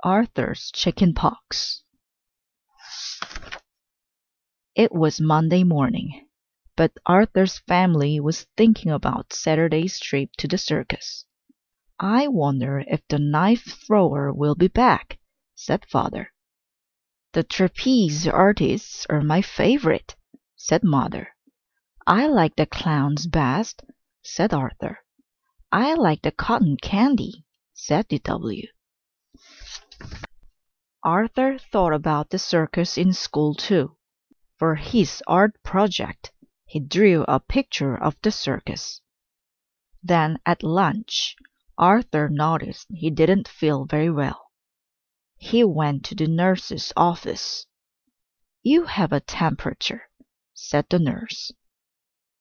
Arthur's chicken pox. It was Monday morning, but Arthur's family was thinking about Saturday's trip to the circus. "I wonder if the knife thrower will be back," said Father. "The trapeze artists are my favorite," said Mother. "I like the clowns best," said Arthur. "I like the cotton candy," said D.W. Arthur thought about the circus in school too. For his art project, he drew a picture of the circus. Then at lunch, Arthur noticed he didn't feel very well. He went to the nurse's office. "You have a temperature," said the nurse.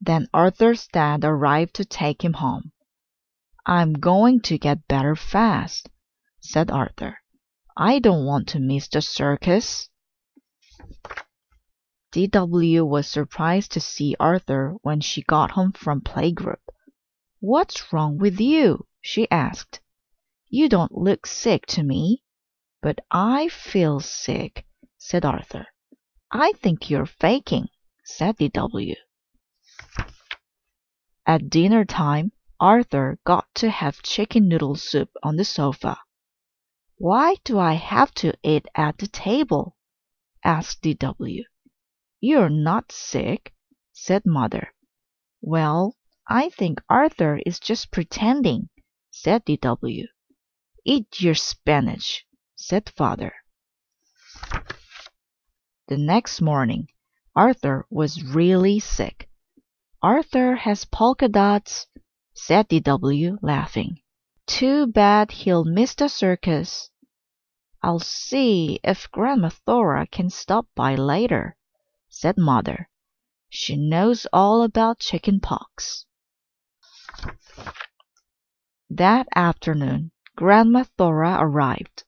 Then Arthur's dad arrived to take him home. "I'm going to get better fast," said Arthur. "I don't want to miss the circus." D.W. was surprised to see Arthur when she got home from playgroup. "What's wrong with you?" she asked. "You don't look sick to me." "But I feel sick," said Arthur. "I think you're faking," said D.W. At dinner time, Arthur got to have chicken noodle soup on the sofa. "Why do I have to eat at the table?" asked D.W. "You're not sick," said Mother. "Well, I think Arthur is just pretending," said D.W. "Eat your spinach," said Father. The next morning, Arthur was really sick. "Arthur has polka dots," said D.W., laughing. "Too bad he'll miss the circus." "I'll see if Grandma Thora can stop by later," said Mother. "She knows all about chicken pox." That afternoon, Grandma Thora arrived.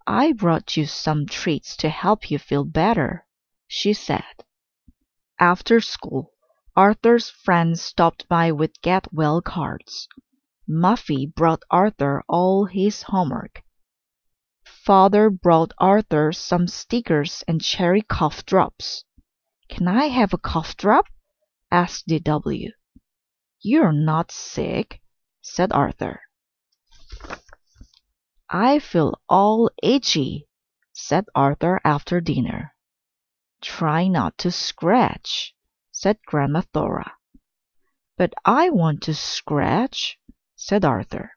"I brought you some treats to help you feel better," she said. After school, Arthur's friends stopped by with get well cards. Muffy brought Arthur all his homework. Father brought Arthur some stickers and cherry cough drops. "Can I have a cough drop?" asked D.W. "You're not sick," said Arthur. "I feel all itchy," said Arthur after dinner. "Try not to scratch," said Grandma Thora. "But I want to scratch," said Arthur.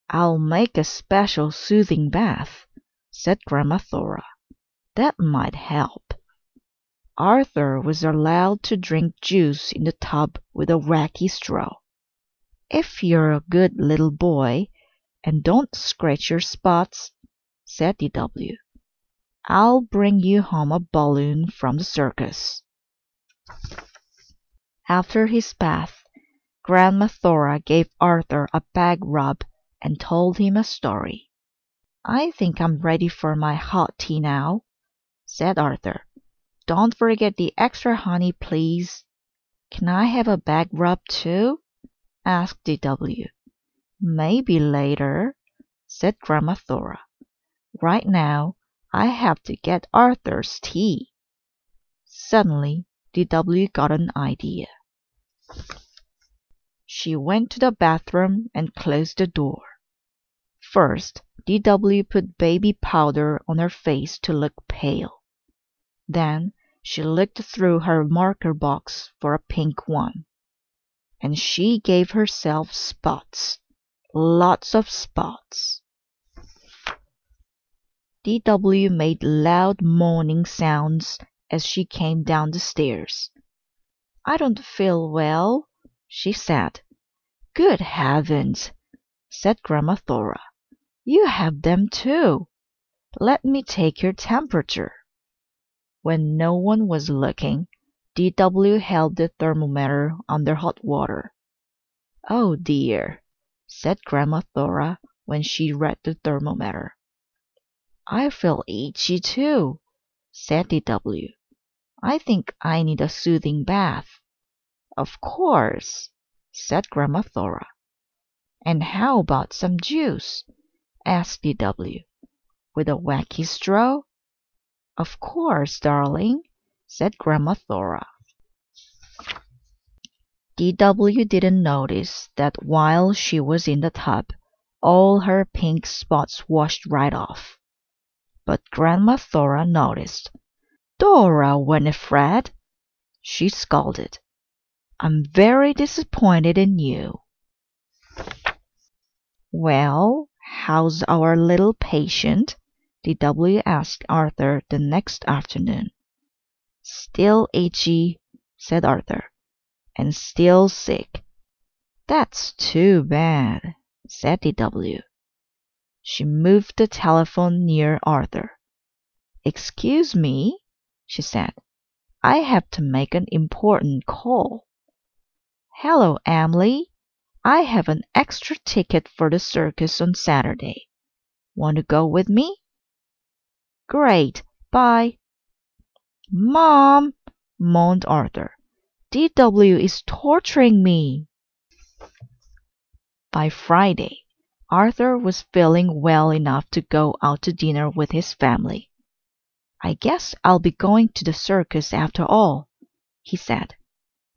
"I'll make a special soothing bath," said Grandma Thora. "That might help." Arthur was allowed to drink juice in the tub with a wacky straw. "If you're a good little boy and don't scratch your spots," said D.W., "I'll bring you home a balloon from the circus." After his bath, Grandma Thora gave Arthur a back rub and told him a story. "I think I'm ready for my hot tea now," said Arthur. "Don't forget the extra honey, please." "Can I have a back rub too?" asked D.W. "Maybe later," said Grandma Thora. "Right now I have to get Arthur's tea." Suddenly D.W. got an idea. She went to the bathroom and closed the door. First, D.W. put baby powder on her face to look pale. Then she looked through her marker box for a pink one. And she gave herself spots. Lots of spots. D.W. made loud moaning sounds as she came down the stairs. "I don't feel well," she said. "Good heavens," said Grandma Thora. "You have them too. Let me take your temperature." When no one was looking, D.W. held the thermometer under hot water. "Oh dear," said Grandma Thora when she read the thermometer. "I feel itchy too," said D.W. "I think I need a soothing bath." "Of course," said Grandma Thora. "And how about some juice?" asked D.W. with a wacky straw? Of course, darling, said Grandma Thora. DW didn't notice that while she was in the tub, all her pink spots washed right off. But Grandma Thora noticed. Dora Winifred, she scolded. I'm very disappointed in you. Well, how's our little patient? DW asked Arthur the next afternoon. Still itchy, said Arthur, and still sick. That's too bad, said DW. She moved the telephone near Arthur. Excuse me, she said. I have to make an important call. Hello, Emily. I have an extra ticket for the circus on Saturday. Want to go with me? Great, bye. Mom, moaned Arthur. DW is torturing me. By Friday, Arthur was feeling well enough to go out to dinner with his family. I guess I'll be going to the circus after all, he said.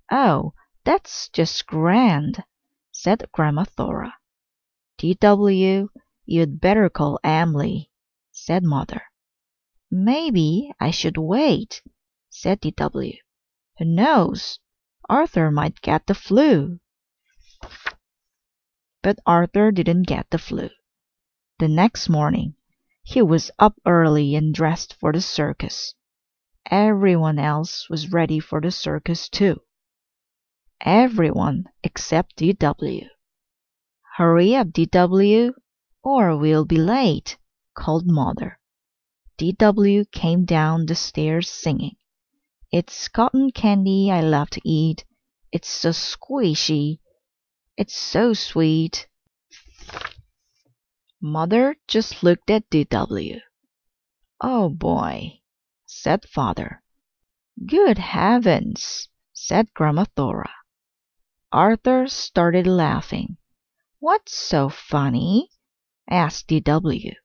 Oh, that's just grand, said Grandma Thora. DW, you'd better call Emily, said Mother. Maybe I should wait, said DW. Who knows? Arthur might get the flu. But Arthur didn't get the flu. The next morning, he was up early and dressed for the circus. Everyone else was ready for the circus too. Everyone except DW. Hurry up, DW, or we'll be late, called Mother. DW came down the stairs singing. It's cotton candy I love to eat. It's so squishy. It's so sweet. Mother just looked at DW. Oh boy, said Father. Good heavens, said Grandma Thora. Arthur started laughing. What's so funny? Asked DW.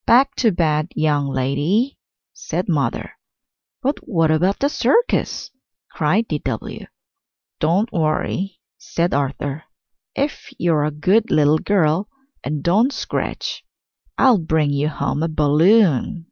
Back to bed, young lady, said Mother. But what about the circus? Cried DW. Don't worry, said Arthur. If you're a good little girl and don't scratch, I'll bring you home a balloon.